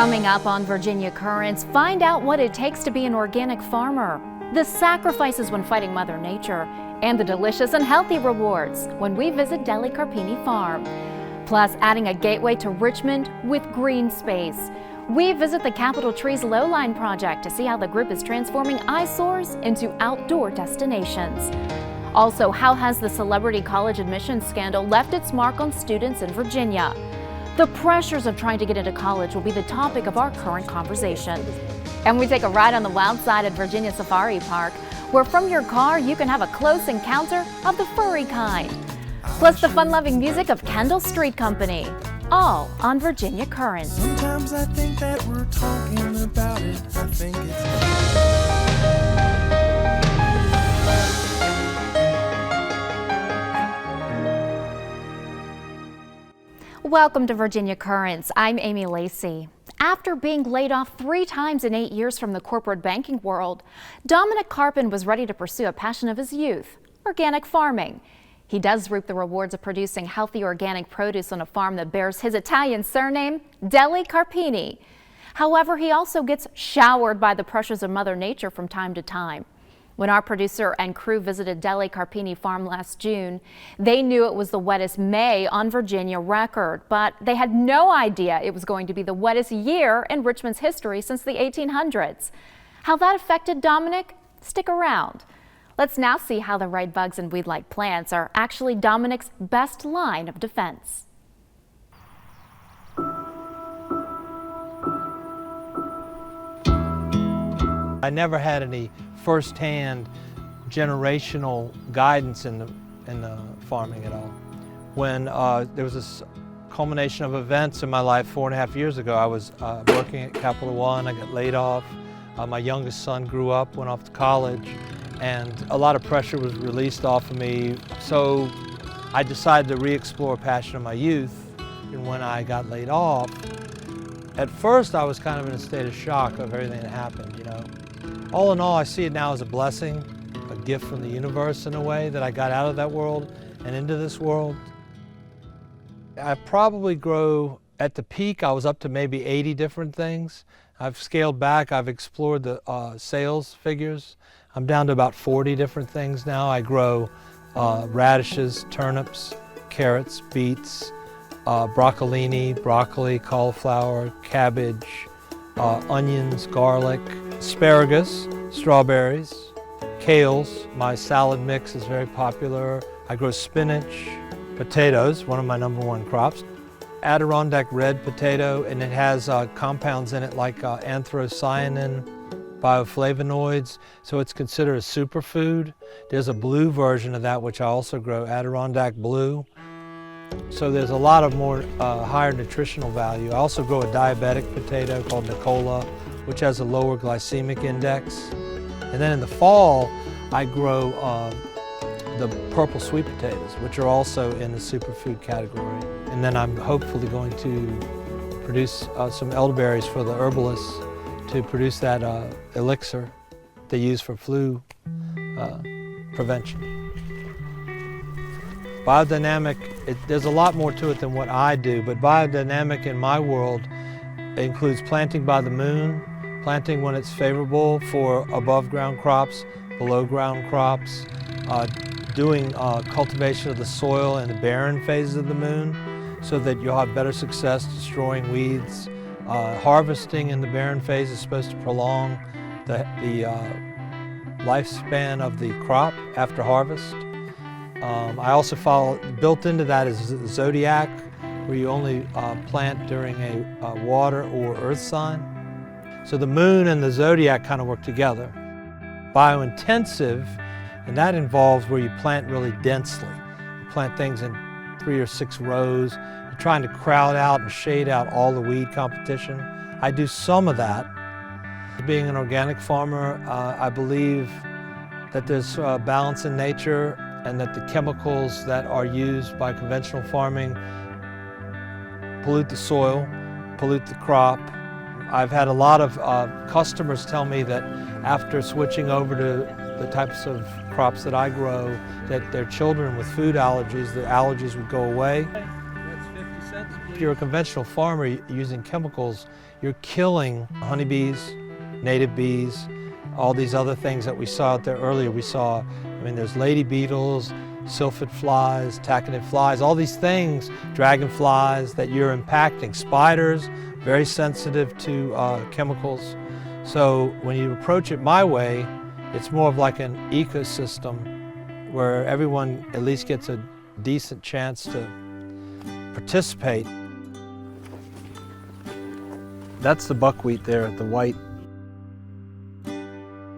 Coming up on Virginia Currents, find out what it takes to be an organic farmer, the sacrifices when fighting Mother Nature, and the delicious and healthy rewards when we visit Delli Carpini Farm. Plus, adding a gateway to Richmond with green space. We visit the Capitol Trees Lowline project to see how the group is transforming eyesores into outdoor destinations. Also, how has the celebrity college admissions scandal left its mark on students in Virginia? The pressures of trying to get into college will be the topic of our current conversation. And we take a ride on the wild side at Virginia Safari Park, where from your car you can have a close encounter of the furry kind. Plus the fun-loving music of Kendall Street Company. All on Virginia Currents. Sometimes I think that we're talking about it. I think it's... Welcome to Virginia Currents. I'm Amy Lacey. After being laid off 3 times in 8 years from the corporate banking world, Delli Carpini was ready to pursue a passion of his youth, organic farming. He does reap the rewards of producing healthy organic produce on a farm that bears his Italian surname, Delli Carpini. However, he also gets showered by the pressures of Mother Nature from time to time. When our producer and crew visited Delli Carpini Farm last June, they knew it was the wettest May on Virginia record, but they had no idea it was going to be the wettest year in Richmond's history since the 1800s. How that affected Dominic? Stick around. Let's now see how the right bugs and weed-like plants are actually Dominic's best line of defense. I never had any first-hand generational guidance in the farming at all. When there was this culmination of events in my life 4.5 years ago, I was working at Capital One. I got laid off. My youngest son grew up, went off to college, and a lot of pressure was released off of me. So I decided to re-explore a passion of my youth. And when I got laid off, at first I was kind of in a state of shock of everything that happened, you know. All in all, I see it now as a blessing, a gift from the universe in a way, that I got out of that world and into this world. I probably grow, at the peak, I was up to maybe 80 different things. I've scaled back, I've explored the sales figures. I'm down to about 40 different things now. I grow radishes, turnips, carrots, beets, broccolini, broccoli, cauliflower, cabbage, onions, garlic, asparagus, strawberries, kales. My salad mix is very popular. I grow spinach, potatoes, one of my #1 crops. Adirondack red potato, and it has compounds in it like anthocyanin, bioflavonoids, so it's considered a superfood. There's a blue version of that which I also grow, Adirondack blue. So there's a lot of more higher nutritional value. I also grow a diabetic potato called Nicola, which has a lower glycemic index. And then in the fall, I grow the purple sweet potatoes, which are also in the superfood category. And then I'm hopefully going to produce some elderberries for the herbalists to produce that elixir they use for flu prevention. Biodynamic, there's a lot more to it than what I do, but biodynamic in my world includes planting by the moon, planting when it's favorable for above ground crops, below ground crops, doing cultivation of the soil in the barren phases of the moon so that you'll have better success destroying weeds. Harvesting in the barren phase is supposed to prolong the lifespan of the crop after harvest. I also built into that is zodiac, where you only plant during a water or earth sign. So the moon and the zodiac kind of work together. Biointensive, and that involves where you plant really densely. You plant things in 3 or 6 rows. You're trying to crowd out and shade out all the weed competition. I do some of that. Being an organic farmer, I believe that there's balance in nature, and that the chemicals that are used by conventional farming pollute the soil, pollute the crop. I've had a lot of customers tell me that after switching over to the types of crops that I grow, that their children with food allergies, the allergies would go away. That's 50 cents, please. if you're a conventional farmer using chemicals, you're killing honeybees, native bees, all these other things that we saw out there earlier. We saw, I mean, there's lady beetles, sylphid flies, taconid flies, all these things, dragonflies that you're impacting. Spiders, very sensitive to chemicals. So when you approach it my way, it's more of like an ecosystem where everyone at least gets a decent chance to participate. That's the buckwheat there, the white.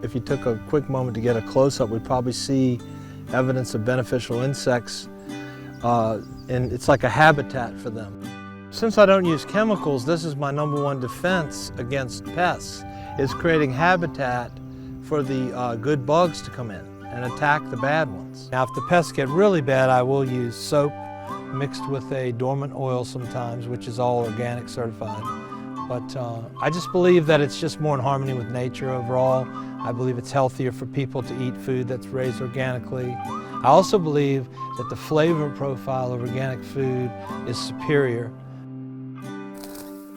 If you took a quick moment to get a close-up, we'd probably see evidence of beneficial insects, and it's like a habitat for them. Since I don't use chemicals, this is my #1 defense against pests, is creating habitat for the good bugs to come in and attack the bad ones. Now, if the pests get really bad, I will use soap mixed with a dormant oil sometimes, which is all organic certified. But I just believe that it's just more in harmony with nature overall. I believe it's healthier for people to eat food that's raised organically. I also believe that the flavor profile of organic food is superior.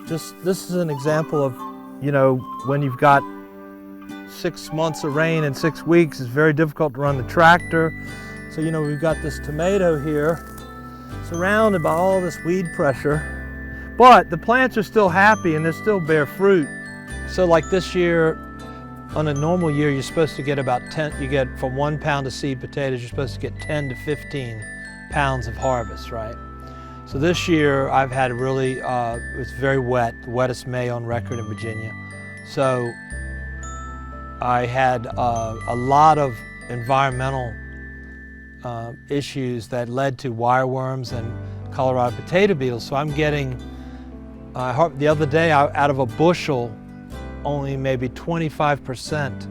This is an example of, you know, when you've got 6 months of rain in 6 weeks, it's very difficult to run the tractor. So, you know, we've got this tomato here surrounded by all this weed pressure, but the plants are still happy and they still bear fruit. So like this year, on a normal year, you're supposed to get about 10, you get from 1 pound of seed potatoes, you're supposed to get 10 to 15 pounds of harvest, right? So this year I've had really, it was very wet, the wettest May on record in Virginia. So I had a lot of environmental issues that led to wireworms and Colorado potato beetles. So I'm getting, the other day out of a bushel, only maybe 25%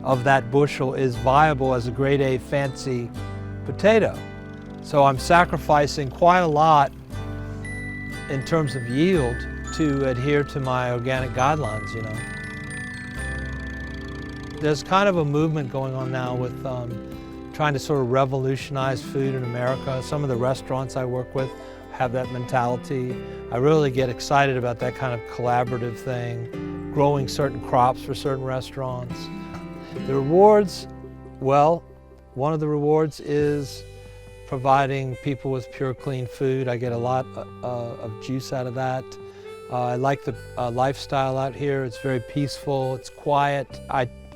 of that bushel is viable as a grade A fancy potato. So I'm sacrificing quite a lot in terms of yield to adhere to my organic guidelines, you know. There's kind of a movement going on now with trying to sort of revolutionize food in America. Some of the restaurants I work with have that mentality. I really get excited about that kind of collaborative thing, growing certain crops for certain restaurants. The rewards, well, one of the rewards is providing people with pure, clean food. I get a lot of juice out of that. I like the lifestyle out here. It's very peaceful, it's quiet.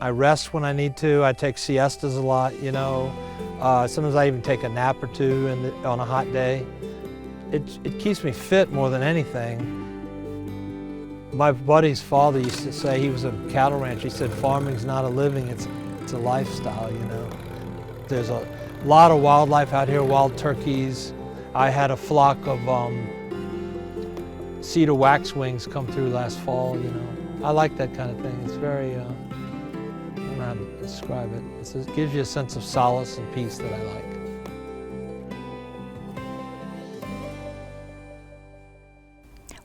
I rest when I need to. I take siestas a lot, you know. Sometimes I even take a nap or two on a hot day. It keeps me fit more than anything. My buddy's father used to say, he was a cattle rancher, he said farming's not a living, it's a lifestyle, you know. There's a lot of wildlife out here, wild turkeys. I had a flock of cedar waxwings come through last fall, you know. I like that kind of thing. It's very, I don't know how to describe it. It gives you a sense of solace and peace that I like.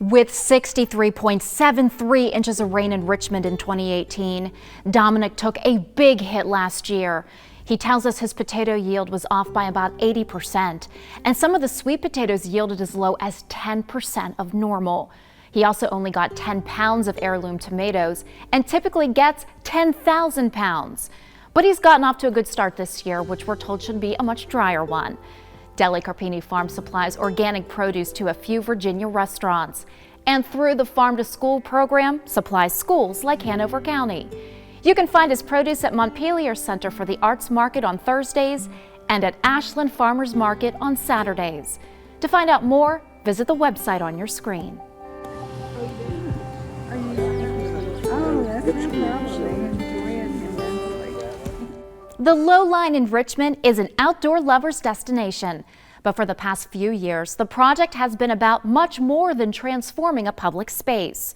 With 63.73 inches of rain in Richmond in 2018, Dominic took a big hit last year. He tells us his potato yield was off by about 80%, and some of the sweet potatoes yielded as low as 10% of normal. He also only got 10 pounds of heirloom tomatoes and typically gets 10,000 pounds. But he's gotten off to a good start this year, which we're told should be a much drier one. Delli Carpini Farm supplies organic produce to a few Virginia restaurants, and through the Farm to School program, supplies schools like Hanover County. You can find his produce at Montpelier Center for the Arts Market on Thursdays and at Ashland Farmers Market on Saturdays. To find out more, visit the website on your screen. The Low Line in Richmond is an outdoor lover's destination, but for the past few years, the project has been about much more than transforming a public space.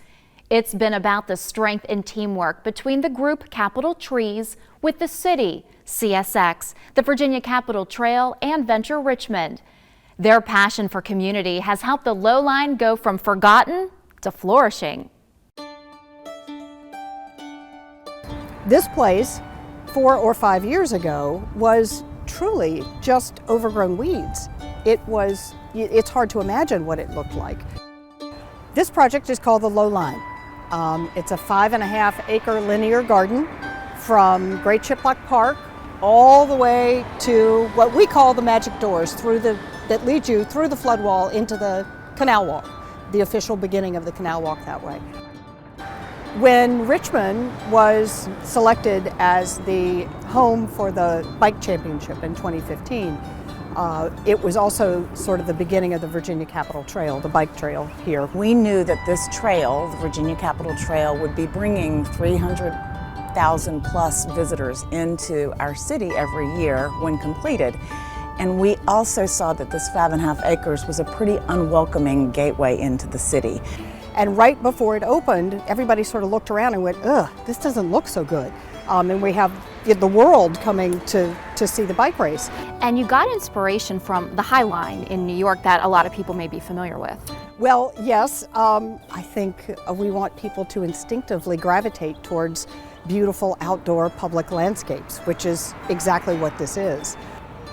It's been about the strength and teamwork between the group Capitol Trees with the city, CSX, the Virginia Capitol Trail, and Venture Richmond. Their passion for community has helped the Low Line go from forgotten to flourishing. This place, 4 or 5 years ago, was truly just overgrown weeds. It's hard to imagine what it looked like. This project is called the Low Line. It's a 5.5 acre linear garden from Great Chiplock Park all the way to what we call the magic doors that lead you through the flood wall into the Canal Walk, the official beginning of the Canal Walk that way. When Richmond was selected as the home for the bike championship in 2015, it was also sort of the beginning of the Virginia Capitol Trail, the bike trail here. We knew that this trail, the Virginia Capitol Trail, would be bringing 300,000 plus visitors into our city every year when completed. And we also saw that this 5.5 acres was a pretty unwelcoming gateway into the city. And right before it opened, everybody sort of looked around and went, ugh, this doesn't look so good. And we have the world coming to see the bike race. And you got inspiration from the High Line in New York that a lot of people may be familiar with. Well, yes, I think we want people to instinctively gravitate towards beautiful outdoor public landscapes, which is exactly what this is.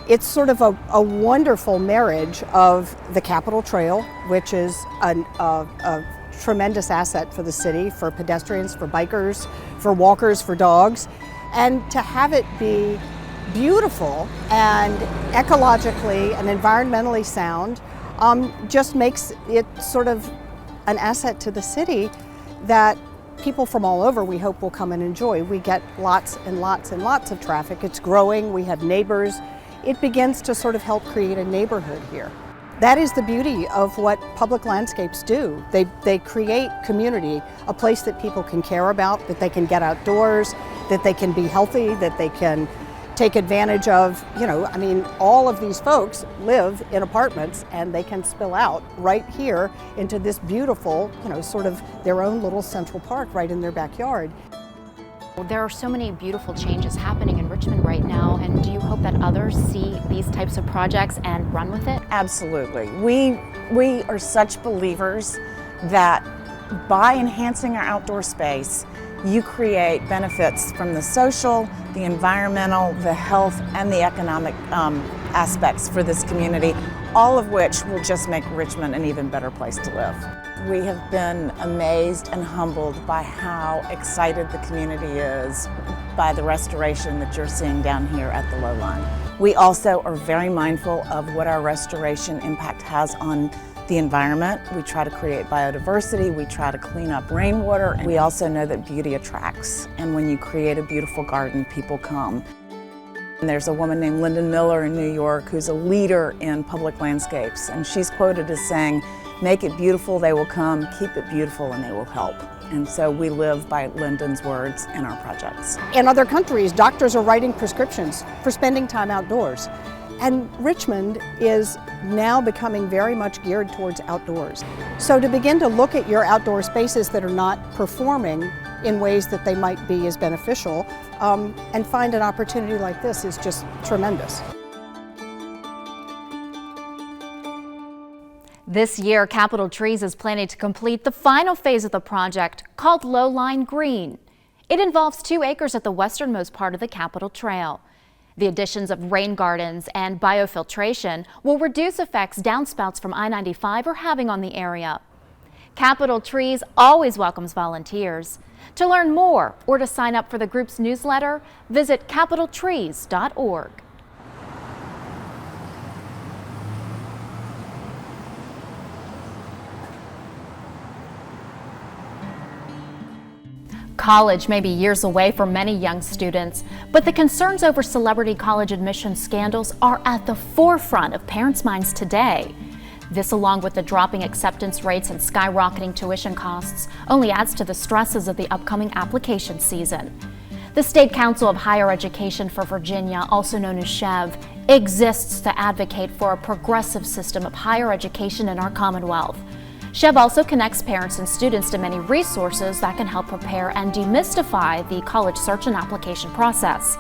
It's sort of a wonderful marriage of the Capitol Trail, which is a tremendous asset for the city, for pedestrians, for bikers, for walkers, for dogs, and to have it be beautiful and ecologically and environmentally sound just makes it sort of an asset to the city that people from all over, we hope, will come and enjoy. We get lots and lots and lots of traffic. It's growing, we have neighbors. It begins to sort of help create a neighborhood here. That is the beauty of what public landscapes do. They create community, a place that people can care about, that they can get outdoors, that they can be healthy, that they can take advantage of. You know, I mean, all of these folks live in apartments and they can spill out right here into this beautiful, you know, sort of their own little central park right in their backyard. There are so many beautiful changes happening in Richmond right now, and do you hope that others see these types of projects and run with it? Absolutely. We are such believers that by enhancing our outdoor space, you create benefits from the social, the environmental, the health, and the economic aspects for this community, all of which will just make Richmond an even better place to live. We have been amazed and humbled by how excited the community is by the restoration that you're seeing down here at the Low Line. We also are very mindful of what our restoration impact has on the environment. We try to create biodiversity, we try to clean up rainwater, and we also know that beauty attracts. And when you create a beautiful garden, people come. And there's a woman named Lyndon Miller in New York who's a leader in public landscapes, and she's quoted as saying, "Make it beautiful, they will come, keep it beautiful, and they will help." And so we live by Lyndon's words in our projects. In other countries, doctors are writing prescriptions for spending time outdoors. And Richmond is now becoming very much geared towards outdoors. So to begin to look at your outdoor spaces that are not performing in ways that they might be as beneficial, and find an opportunity like this is just tremendous. This year, Capitol Trees is planning to complete the final phase of the project called Low Line Green. It involves 2 acres at the westernmost part of the Capitol Trail. The additions of rain gardens and biofiltration will reduce effects downspouts from I-95 are having on the area. Capitol Trees always welcomes volunteers. To learn more or to sign up for the group's newsletter, visit capitoltrees.org. College may be years away for many young students, but the concerns over celebrity college admission scandals are at the forefront of parents' minds today. This, along with the dropping acceptance rates and skyrocketing tuition costs, only adds to the stresses of the upcoming application season. The State Council of Higher Education for Virginia, also known as SCHEV, exists to advocate for a progressive system of higher education in our Commonwealth. SCHEV also connects parents and students to many resources that can help prepare and demystify the college search and application process.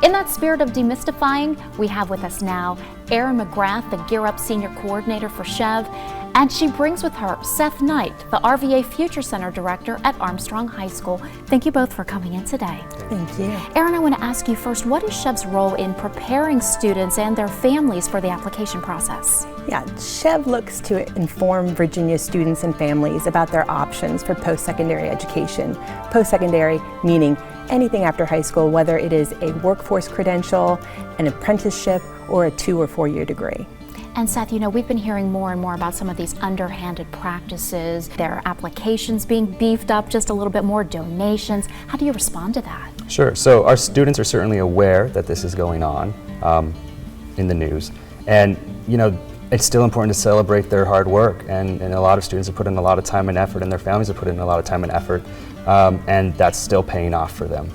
In that spirit of demystifying, we have with us now Erin McGrath, the Gear Up Senior Coordinator for SCHEV, And she brings with her Seth Knight, the RVA Future Center Director at Armstrong High School. Thank you both for coming in today. Thank you. Erin, I want to ask you first, what is SCHEV's role in preparing students and their families for the application process? Yeah, SCHEV looks to inform Virginia students and families about their options for post-secondary education. Post-secondary meaning anything after high school, whether it is a workforce credential, an apprenticeship, or a 2 or 4 year degree. And Seth, you know, we've been hearing more and more about some of these underhanded practices, their applications being beefed up just a little bit more, donations. How do you respond to that? Sure. So our students are certainly aware that this is going on in the news. And, you know, it's still important to celebrate their hard work. And a lot of students have put in a lot of time and effort, and their families have put in a lot of time and effort. And that's still paying off for them.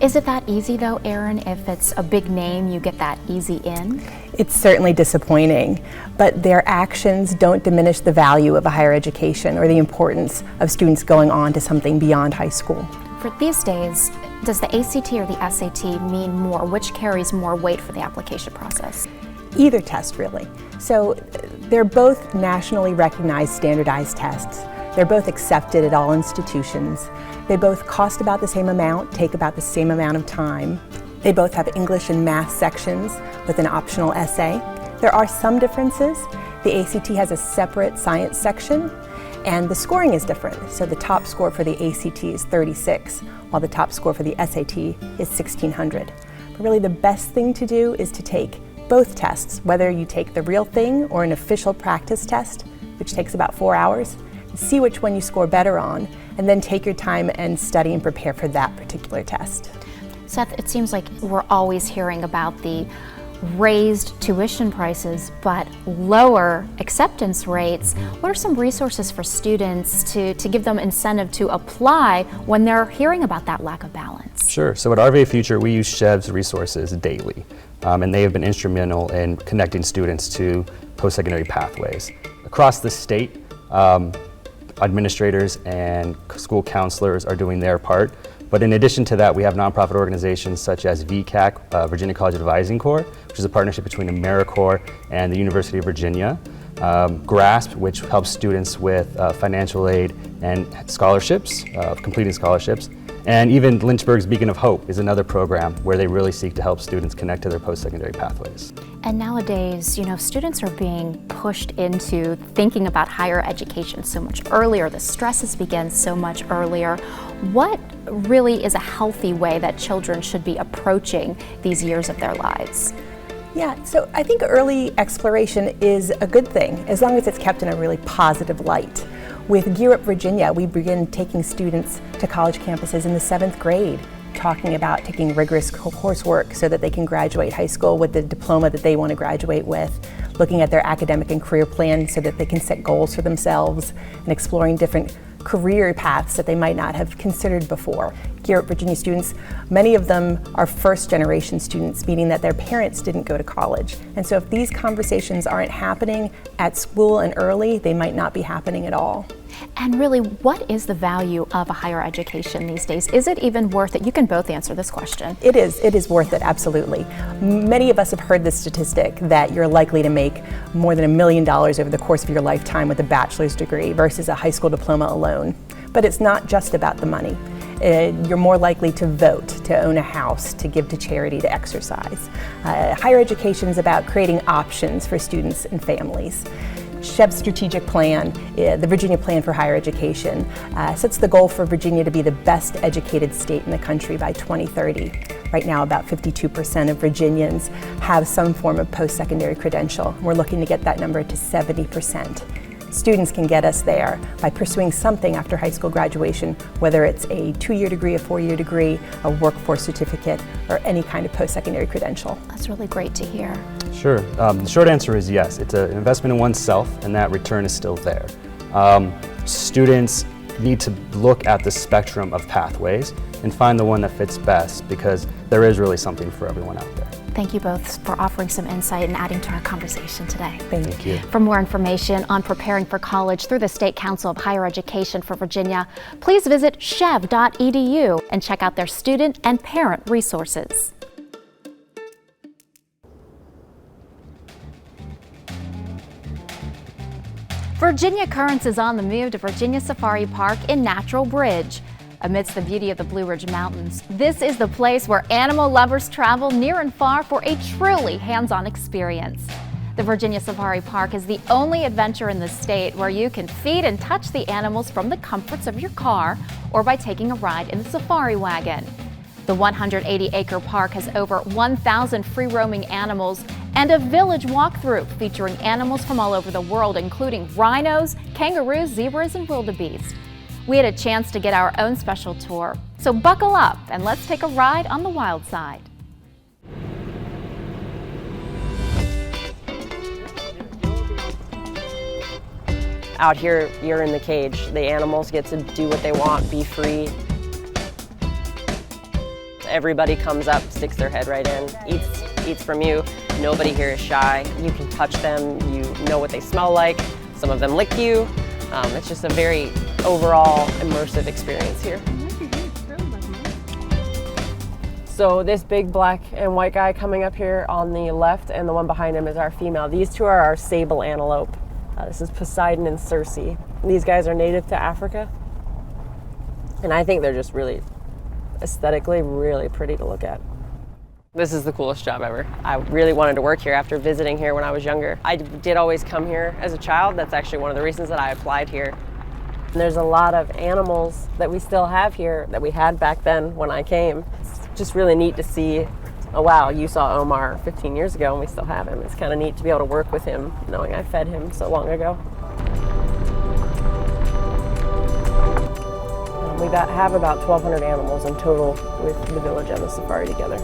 Is it that easy though, Erin? If it's a big name, you get that easy in? It's certainly disappointing, but their actions don't diminish the value of a higher education or the importance of students going on to something beyond high school. For these days, does the ACT or the SAT mean more? Which carries more weight for the application process? Either test, really. So they're both nationally recognized standardized tests. They're both accepted at all institutions. They both cost about the same amount, take about the same amount of time. They both have English and math sections with an optional essay. There are some differences. The ACT has a separate science section, and the scoring is different. So the top score for the ACT is 36, while the top score for the SAT is 1600. But really the best thing to do is to take both tests, whether you take the real thing or an official practice test, which takes about 4 hours, see which one you score better on, and then take your time and study and prepare for that particular test. Seth, it seems like we're always hearing about the raised tuition prices, but lower acceptance rates. What are some resources for students to give them incentive to apply when they're hearing about that lack of balance? Sure. So at RVA Future, we use SCHEV's resources daily, and they have been instrumental in connecting students to post-secondary pathways. Across the state, administrators and school counselors are doing their part. But in addition to that, we have nonprofit organizations such as VCAC, Virginia College Advising Corps, which is a partnership between AmeriCorps and the University of Virginia. GRASP, which helps students with financial aid and scholarships, completing scholarships. And even Lynchburg's Beacon of Hope is another program where they really seek to help students connect to their post-secondary pathways. And nowadays, you know, students are being pushed into thinking about higher education so much earlier. The stresses begin so much earlier. What really is a healthy way that children should be approaching these years of their lives? Yeah, so I think early exploration is a good thing, as long as it's kept in a really positive light. With Gear Up Virginia, we begin taking students to college campuses in the 7th grade, talking about taking rigorous coursework so that they can graduate high school with the diploma that they want to graduate with, looking at their academic and career plan so that they can set goals for themselves, and exploring different career paths that they might not have considered before. Gear Up Virginia students, many of them are first-generation students, meaning that their parents didn't go to college. And so if these conversations aren't happening at school and early, they might not be happening at all. And really, what is the value of a higher education these days? Is it even worth it? You can both answer this question. It is worth it, absolutely. Many of us have heard the statistic that you're likely to make more than $1 million over the course of your lifetime with a bachelor's degree versus a high school diploma alone. But it's not just about the money. You're more likely to vote, to own a house, to give to charity, to exercise. Higher education is about creating options for students and families. SCHEV's strategic plan, the Virginia Plan for Higher Education, sets the goal for Virginia to be the best educated state in the country by 2030. Right now, about 52% of Virginians have some form of post-secondary credential. We're looking to get that number to 70%. Students can get us there by pursuing something after high school graduation, whether it's a 2-year degree, a 4-year degree, a workforce certificate, or any kind of post-secondary credential. That's really great to hear. Sure. The short answer is yes. It's an investment in oneself, and that return is still there. Students need to look at the spectrum of pathways and find the one that fits best, because there is really something for everyone out there. Thank you both for offering some insight and adding to our conversation today. Thank you. For more information on preparing for college through the State Council of Higher Education for Virginia, please visit schev.edu and check out their student and parent resources. Virginia Currents is on the move to Virginia Safari Park in Natural Bridge. Amidst the beauty of the Blue Ridge Mountains, this is the place where animal lovers travel near and far for a truly hands-on experience. The Virginia Safari Park is the only adventure in the state where you can feed and touch the animals from the comforts of your car or by taking a ride in the safari wagon. The 180-acre park has over 1,000 free-roaming animals and a village walkthrough featuring animals from all over the world, including rhinos, kangaroos, zebras, and wildebeest. We had a chance to get our own special tour, so buckle up and let's take a ride on the wild side. Out here, you're in the cage. The animals get to do what they want, be free. Everybody comes up, sticks their head right in, eats from you. Nobody here is shy. You can touch them, you know what they smell like. Some of them lick you. It's just a very overall immersive experience here. So this big black and white guy coming up here on the left and the one behind him is our female. These two are our sable antelope. This is Poseidon and Circe. These guys are native to Africa. And I think they're just really aesthetically really pretty to look at. This is the coolest job ever. I really wanted to work here after visiting here when I was younger. I did always come here as a child. That's actually one of the reasons that I applied here. And there's a lot of animals that we still have here that we had back then when I came. It's just really neat to see, oh wow, you saw Omar 15 years ago and we still have him. It's kind of neat to be able to work with him knowing I fed him so long ago. We have about 1,200 animals in total with the village and the safari together.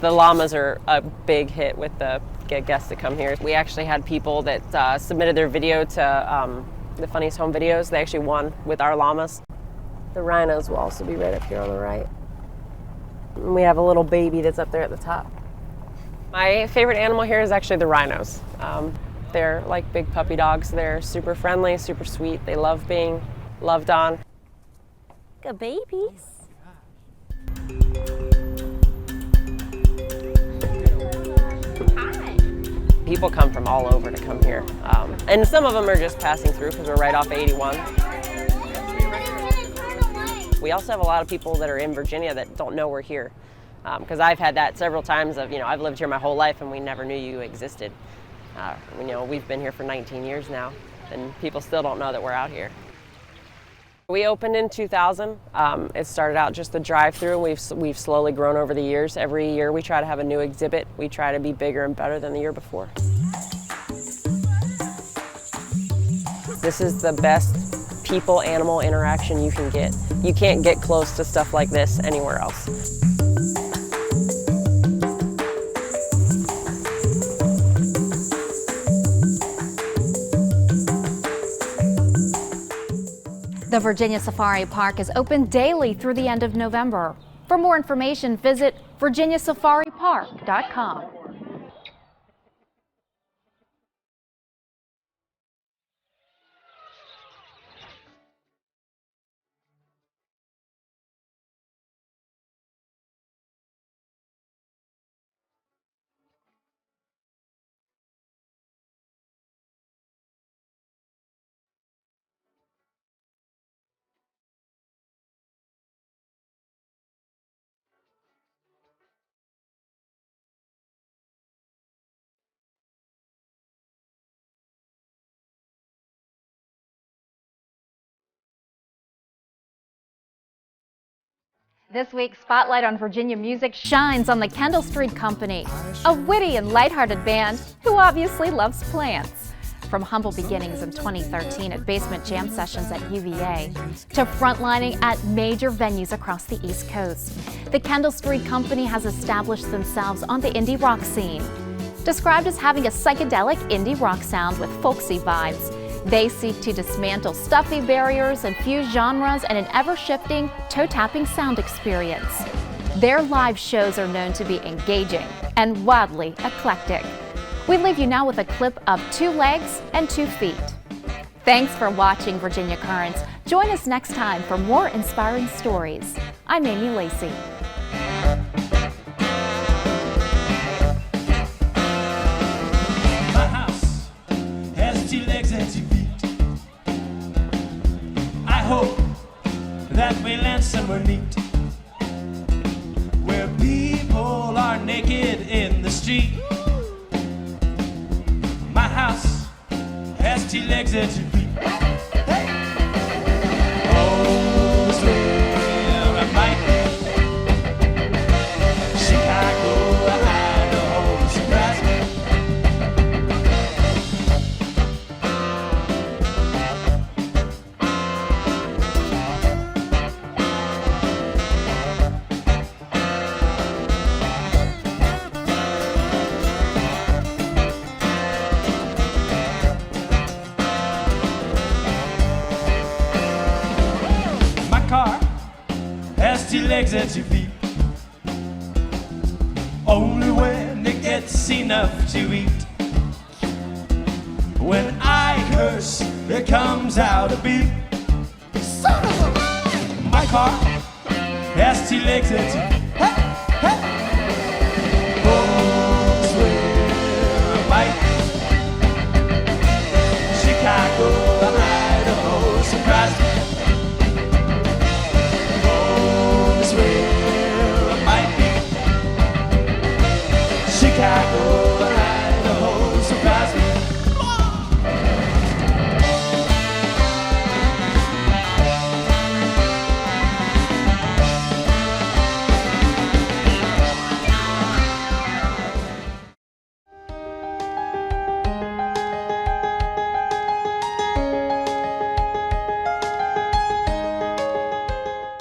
The llamas are a big hit with the guests that come here. We actually had people that submitted their video to the Funniest Home Videos. They actually won with our llamas. The rhinos will also be right up here on the right. And we have a little baby that's up there at the top. My favorite animal here is actually the rhinos. They're like big puppy dogs. They're super friendly, super sweet. They love being loved on. Good babies. People come from all over to come here. And some of them are just passing through because we're right off 81. We also have a lot of people that are in Virginia that don't know we're here. Because I've had that several times of, I've lived here my whole life and we never knew you existed. We've been here for 19 years now and people still don't know that we're out here. We opened in 2000. It started out just the drive-through. We've slowly grown over the years. Every year we try to have a new exhibit. We try to be bigger and better than the year before. This is the best people-animal interaction you can get. You can't get close to stuff like this anywhere else. The Virginia Safari Park is open daily through the end of November. For more information, visit virginiasafaripark.com. This week's Spotlight on Virginia Music shines on the Kendall Street Company, a witty and lighthearted band who obviously loves plants. From humble beginnings in 2013 at basement jam sessions at UVA to frontlining at major venues across the East Coast, the Kendall Street Company has established themselves on the indie rock scene. Described as having a psychedelic indie rock sound with folksy vibes, they seek to dismantle stuffy barriers and fuse genres in an ever-shifting, toe-tapping sound experience. Their live shows are known to be engaging and wildly eclectic. We leave you now with a clip of 2 legs and 2 feet. Thanks for watching Virginia Currents. Join us next time for more inspiring stories. I'm Amy Lacey. somewhere neat, where people are naked in the street. My house has 2 legs and 2 feet. Hey! Oh, this where I might be. Chicago, Idaho, surprise me. Car has 2 legs and 2 feet. Only when it gets enough to eat. When I curse, it comes out a beep. Son of a... My car has 2 legs and 2 feet.